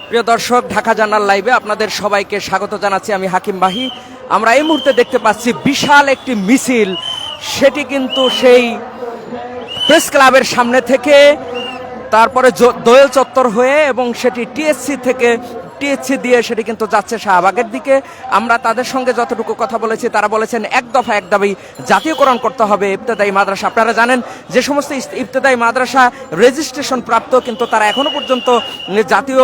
প্রিয় দর্শক, ঢাকা জার্নাল লাইভে আপনাদের সবাইকে স্বাগত জানাচ্ছি। আমি হাকিম বাহি। আমরা এই মুহূর্তে দেখতে পাচ্ছি বিশাল একটি মিছিল, সেটি কিন্তু সেই প্রেস ক্লাবের সামনে থেকে তারপরে দোয়েল চত্বর হয়ে এবং সেটি টিএসসি দিয়ে সেটি কিন্তু যাচ্ছে শাহবাগের দিকে। আমরা তাদের সঙ্গে যতটুকু কথা বলেছি তারা বলেছেন এক দফা এক দাবি জাতীয়করণ করতে হবে ইবতেদায়ী মাদ্রাসা। আপনারা জানেন যে সমস্ত ইবতেদায়ী মাদ্রাসা রেজিস্ট্রেশন প্রাপ্ত, কিন্তু তারা এখনো পর্যন্ত জাতীয়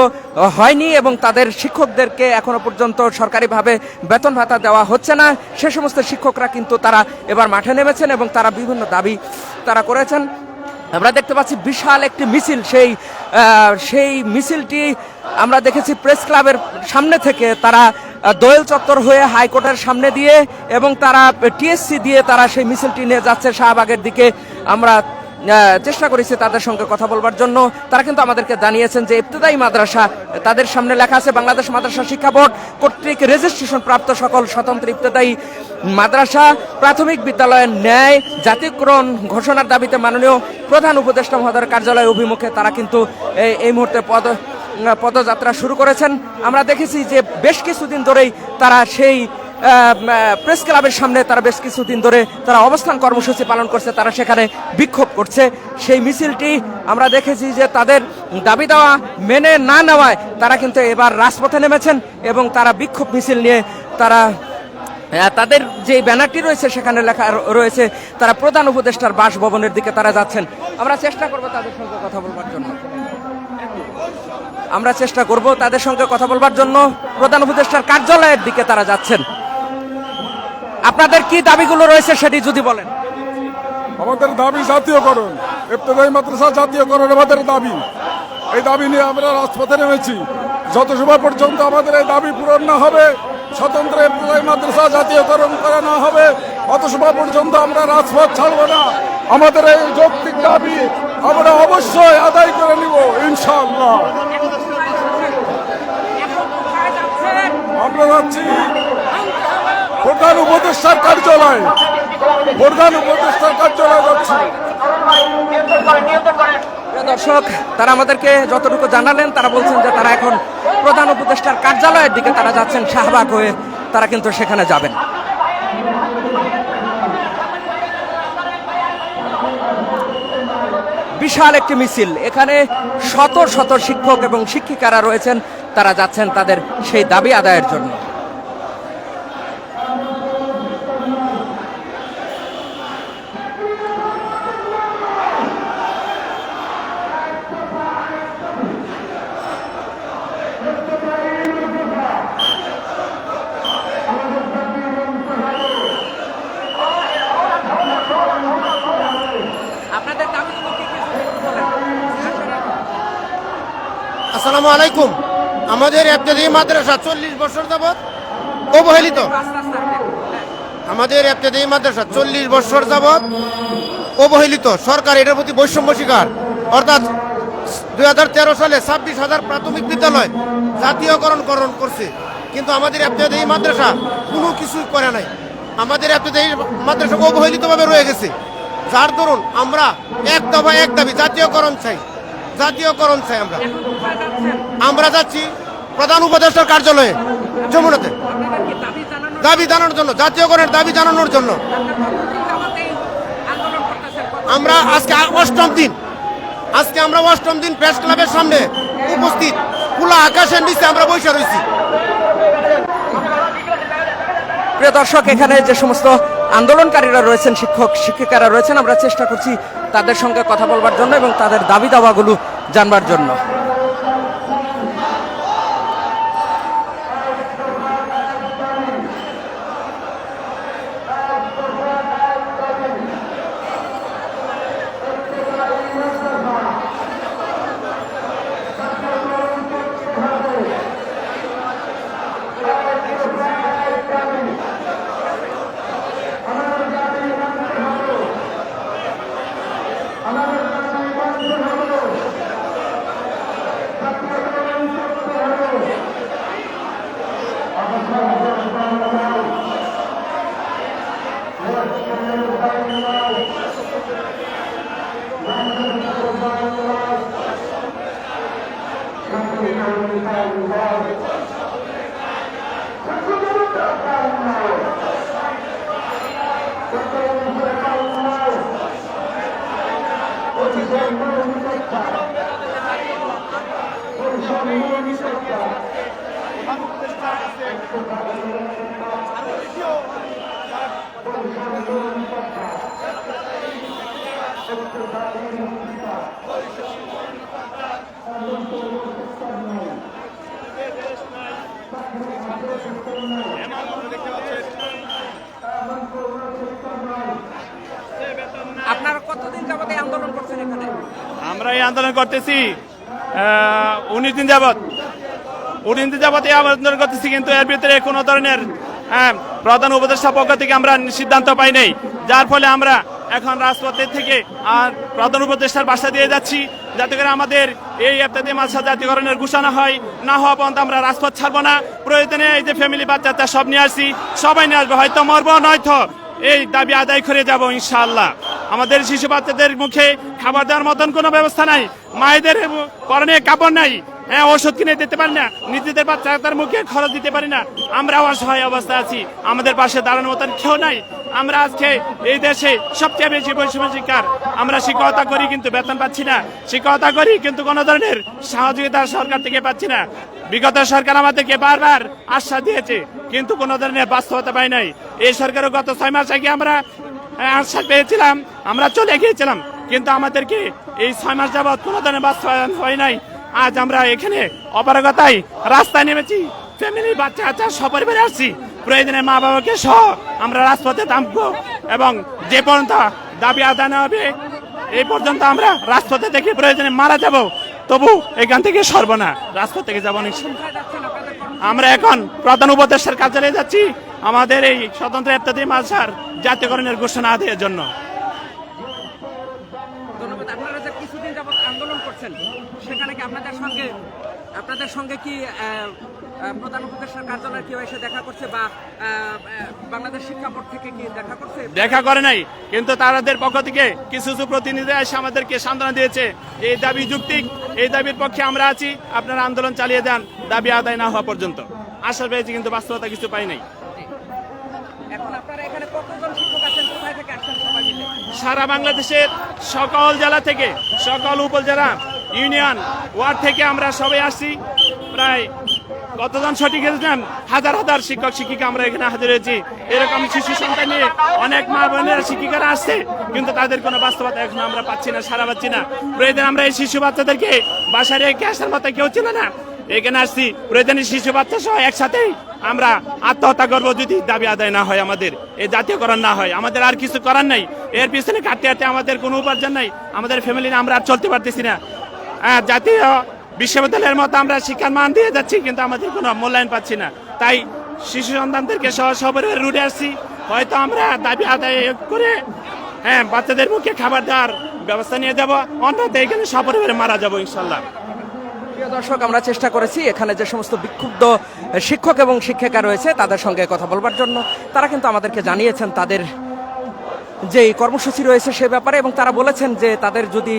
হয়নি এবং তাদের শিক্ষকদেরকে এখনো পর্যন্ত সরকারিভাবে বেতন ভাতা দেওয়া হচ্ছে না। সে সমস্ত শিক্ষকরা কিন্তু তারা এবার মাঠে নেমেছেন এবং তারা বিভিন্ন দাবি তারা করেছেন। আমরা দেখতে পাচ্ছি বিশাল একটি মিছিল, সেই মিছিলটি আমরা দেখেছি প্রেস ক্লাবের সামনে থেকে তারা দোয়েল চত্বর হয়ে হাইকোর্টের সামনে দিয়ে এবং তারা টিএসসি দিয়ে তারা সেই মিছিলটি নিয়ে যাচ্ছে শাহবাগের দিকে। আমরা চেষ্টা করেছি তাদের সঙ্গে কথা বলবার জন্য। তারা কিন্তু আমাদেরকে জানিয়েছেন যে ইবতেদায়ী মাদ্রাসা, তাদের সামনে লেখা আছে বাংলাদেশ মাদ্রাসা শিক্ষা বোর্ড কর্তৃক রেজিস্ট্রেশন প্রাপ্ত সকল স্বতন্ত্র ইবতেদায়ী মাদ্রাসা প্রাথমিক বিদ্যালয়ের ন্যায় জাতীয়করণ ঘোষণার দাবিতে মাননীয় প্রধান উপদেষ্টা মহোদয়ের কার্যালয় অভিমুখে তারা কিন্তু এই মুহূর্তে পদযাত্রা শুরু করেছেন। আমরা দেখেছি যে বেশ কিছুদিন ধরেই তারা সেই প্রেস ক্লাবের সামনে তারা বেশ কিছুদিন ধরে তারা অবস্থান কর্মসূচি পালন করছে, তারা সেখানে বিক্ষোভ করছে। সেই মিছিলটি আমরা দেখেছি যে তাদের দাবি দেওয়া মেনে না নেওয়ায় তারা কিন্তু এবার রাজপথে নেমেছেন এবং তারা বিক্ষোভ মিছিল নিয়ে তারা তাদের যে ব্যানারটি রয়েছে সেখানে লেখা রয়েছে তারা প্রধান উপদেষ্টার বাসভবনের দিকে তারা যাচ্ছেন। আমরা চেষ্টা করব তাদের সঙ্গে কথা বলবার জন্য প্রধান উপদেষ্টার কার্যালয়ের দিকে তারা যাচ্ছেন। আপনাদের কি দাবিগুলো রয়েছে সেটি যদি বলেন। আমাদের দাবি জাতীয়করণ, ইবতেদায়ী মাদ্রাসা জাতীয়করণ আমাদের দাবি। এই দাবি নিয়ে আমরা রাজপথে নেমেছি। যত সময় পর্যন্ত আমাদের এই দাবি পূরণ না হবে, স্বতন্ত্র ইবতেদায়ী মাদ্রাসা জাতীয়করণ করা না হবে, অত সময় পর্যন্ত আমরা রাজপথ ছাড়ব না। আমাদের এই যৌক্তিক দাবি আমরা অবশ্যই আদায় করে নিব ইনশাআল্লাহ। আমরা যাচ্ছি প্রধান উপদেষ্টার কার্যালয় যাচ্ছি। দর্শক, তারা আমাদেরকে যতটুকু জানালেন তারা বলছেন যে তারা এখন প্রধান উপদেষ্টার কার্যালয়ের দিকে তারা যাচ্ছেন, শাহবাগ হয়ে তারা কিন্তু সেখানে যাবেন। বিশাল একটি মিছিল, এখানে শত শত শিক্ষক এবং শিক্ষিকারা রয়েছেন, তারা যাচ্ছেন তাদের সেই দাবি আদায়ের জন্য। আসসালামু আলাইকুম। আমাদের ইবতেদায়ী মাদ্রাসা 40 বছর যাবৎ অবহেলিত। আমাদের ইবতেদায়ী মাদ্রাসা 40 বছর যাবৎ অবহেলিত। সরকার এটার প্রতি বৈষম্য শিকার, অর্থাৎ 2013 সালে 26,000 প্রাথমিক বিদ্যালয় জাতীয়করণ করছে, কিন্তু আমাদের ইবতেদায়ী মাদ্রাসা কোনো কিছুই করে নাই। আমাদের ইবতেদায়ী মাদ্রাসা অবহেলিতভাবে রয়ে গেছে, যার দরুন আমরা এক দফা এক দাবি জাতীয়করণ চাই। আমরা যাচ্ছি প্রধান উপদেষ্টার কার্যালয়ে যমুনাতে দাবি জানানোর জন্য, জাতীয়করণের দাবি জানানোর জন্য। আমরা আজকে অষ্টম দিন প্রেস ক্লাবের সামনে উপস্থিত, খোলা আকাশের নিচে আমরা বসে রয়েছি। প্রিয় দর্শক, এখানে যে সমস্ত আন্দোলনকারীরা রয়েছেন, শিক্ষক শিক্ষিকারা রয়েছেন, আমরা চেষ্টা করছি তাদের সঙ্গে কথা বলবার জন্য এবং তাদের দাবি দাওয়াগুলো জানবার জন্য। আপনারা কতদিন যাবত এই আন্দোলন করছেন এখানে? আমরা এই আন্দোলন করতেছি 19 দিন যাবত। 19 দিন যাবত এই আন্দোলন করতেছি, কিন্তু এর ভিতরে কোনো ধরনের প্রধান উপদেষ্টা পক্ষ থেকে আমরা সিদ্ধান্ত পাই নাই, যার ফলে আমরা এখন রাজপথের থেকে আর প্রধান উপদেষ্টার বাসা দিয়ে যাচ্ছি, যাতে করে আমাদের এই ইফতেদায়ী মাদ্রাসা জাতীয়করণের ঘোষণা হয়। না হওয়া পর্যন্ত আমরা রাজপথ ছাড়বো না। প্রয়োজনে এই যে ফ্যামিলি বাচ্চা সব নিয়ে আসছি, সবাই নিয়ে আসবো, হয়তো মরবো নয়তো এই দাবি আদায় করে যাব ইনশাআল্লাহ। আমাদের শিশু বাচ্চাদের মুখে খাবার দেওয়ার মতন কোনো ব্যবস্থা নাই, মায়েদের পরনে কাপড় নাই, ওষুধ কিনে দিতে পারি না, নিজেদের বাচ্চাদের মুখে খরচ দিতে পারি না। আমরা অসহায় অবস্থায় আছি, আমাদের পাশে দাঁড়ানোর মতন কেউ নাই। আমরা আজকে এই দেশে সবচেয়ে বেশি বৈষম্য শিকার। আমরা শিক্ষকতা করি কিন্তু বেতন পাচ্ছি না, শিক্ষকতা করি কিন্তু কোনো ধরনের সহযোগিতা সরকার থেকে পাচ্ছি না। বিগত সরকার আমাদেরকে বারবার আশ্বাস দিয়েছে, কিন্তু কোনো ধরনের বাস্তবতা পাই নাই। এই সরকারও গত 6 মাস আগে আমরা আশ্বাস পেয়েছিলাম, আমরা চলে গিয়েছিলাম, কিন্তু আমাদেরকে এই 6 মাস যাবৎ কোনো ধরনের বাস্তবায়ন হয় নাই। আজ আমরা এখানে অপারগতায় রাস্তায় নেমেছি, ফ্যামিলি বাচ্চা সপরিবারে আসছি, প্রয়োজনে মা বাবাকে সহ আমরা রাজপথে নামবো, এবং যে পর্যন্ত দাবি আদায় না হবে এই পর্যন্ত আমরা রাজপথে থেকে প্রয়োজনে মারা যাব, তবু এখান থেকে সরব না, রাজপথ থেকে যাবো না। আমরা এখন প্রধান উপদেষ্টার কার্যালয়ে যাচ্ছি আমাদের এই স্বতন্ত্র ইফতেদায়ী মাদ্রাসার জাতীয়করণের ঘোষণা আদায়ের জন্য। ধন্যবাদ। আপনারা যে কিছুদিন যাবত আন্দোলন করছেন, সেখানে কি আপনাদের সঙ্গে কি প্রধান উপদেষ্টার কার্যালয়ে কেউ এসে দেখা করছে, বা বাংলাদেশ শিক্ষা বোর্ড থেকে কি দেখা করছে? দেখা করে নাই, কিন্তু তাদের পক্ষ থেকে কিছু প্রতিনিধি এসে আমাদেরকে সান্ত্বনা দিয়েছে, এই দাবি যৌক্তিক, এই দাবির পক্ষে আমরা আছি, আপনারা আন্দোলন চালিয়ে যান দাবি আদায় না হওয়া পর্যন্ত। আশা পেয়েছি, কিন্তু বাস্তবতা কিছু পাই নাই। এখন আপনারা এখানে কতজন শিক্ষক আছেন, কোথায় থেকে আসছেন সবাই মিলে? সারা বাংলাদেশের সকল জেলা থেকে, সকল উপজেলা, ইউনিয়ন, ওয়ার্ড থেকে আমরা সবাই আসছি। প্রায় কতজন সঠিক জানেন? হাজার হাজার শিক্ষক শিক্ষিকা আমরা এখানে হাজির হয়েছি। এরকম শিশু সন্তান নিয়ে অনেক মা বোনেরা শিক্ষিকারা আসছে, কিন্তু তাদের কোনো বাস্তবতা এখন আমরা পাচ্ছি না, সারা পাচ্ছি না। প্রয়োজন আমরা এই শিশু বাচ্চাদেরকে বাসায় রেখে আসার মতো কেউ ছিল না, এখানে আসছি প্রয়োজনে শিশু বাচ্চা সহ একসাথেই আমরা আত্মহত্যা করবো যদি দাবি আদায় না হয়, আমাদের এই জাতীয়করণ না হয়। আমাদের আর কিছু করার নাই, এর পিছনে কাটতে কাটতে আমাদের কোনো উপার্জন নাই, আমাদের ফ্যামিলি আমরা আর চলতে পারতেছি না। জাতীয় বিশ্ববিদ্যালয়ের মতো আমরা শিক্ষার মান দিয়ে যাচ্ছি, কিন্তু আমাদের কোনো মূল্যায়ন পাচ্ছি না। তাই শিশু সন্তানদেরকে সহ সপরিবারে রুটে আসছি, হয়তো আমরা দাবি আদায় করে বাচ্চাদের মুখে খাবার দেওয়ার ব্যবস্থা নিয়ে যাবো, অন্যথায় এখানে সপরিবারে মারা যাবো ইনশাল্লাহ। প্রিয় দর্শক, আমরা চেষ্টা করেছি এখানে যে সমস্ত বিক্ষুব্ধ শিক্ষক এবং শিক্ষিকা রয়েছে তাদের সঙ্গে কথা বলবার জন্য। তারা কিন্তু আমাদেরকে জানিয়েছেন তাদের যে কর্মসূচি রয়েছে সে ব্যাপারে, এবং তারা বলেছেন যে তাদের যদি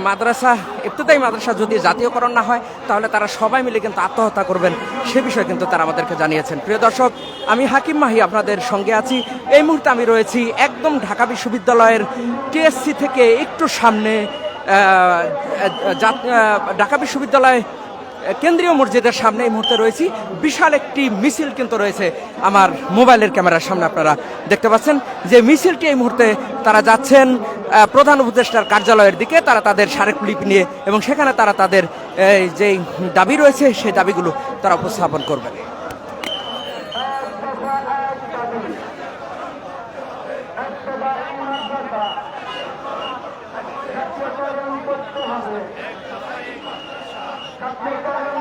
মাদ্রাসা, ইফতেদায়ী মাদ্রাসা যদি জাতীয়করণ না হয়, তাহলে তারা সবাই মিলে কিন্তু আত্মহত্যা করবেন, সে বিষয়ে কিন্তু তারা আমাদেরকে জানিয়েছেন। প্রিয় দর্শক, আমি হাকিম মাহি আপনাদের সঙ্গে আছি। এই মুহূর্তে আমি রয়েছি একদম ঢাকা বিশ্ববিদ্যালয়ের টিএসসি থেকে একটু সামনে, ঢাকা বিশ্ববিদ্যালয় কেন্দ্রীয় মসজিদের সামনে এই মুহূর্তে রয়েছি। বিশাল একটি মিছিল কিন্তু রয়েছে আমার মোবাইলের ক্যামেরার সামনে, আপনারা দেখতে পাচ্ছেন যে মিছিলটি এই মুহূর্তে তারা যাচ্ছেন প্রধান উপদেষ্টার কার্যালয়ের দিকে। তারা তাদের স্মারকলিপি নিয়ে, এবং সেখানে তারা তাদের যে দাবি রয়েছে সেই দাবিগুলো তারা উপস্থাপন করবেন। ছাত্রীকরণ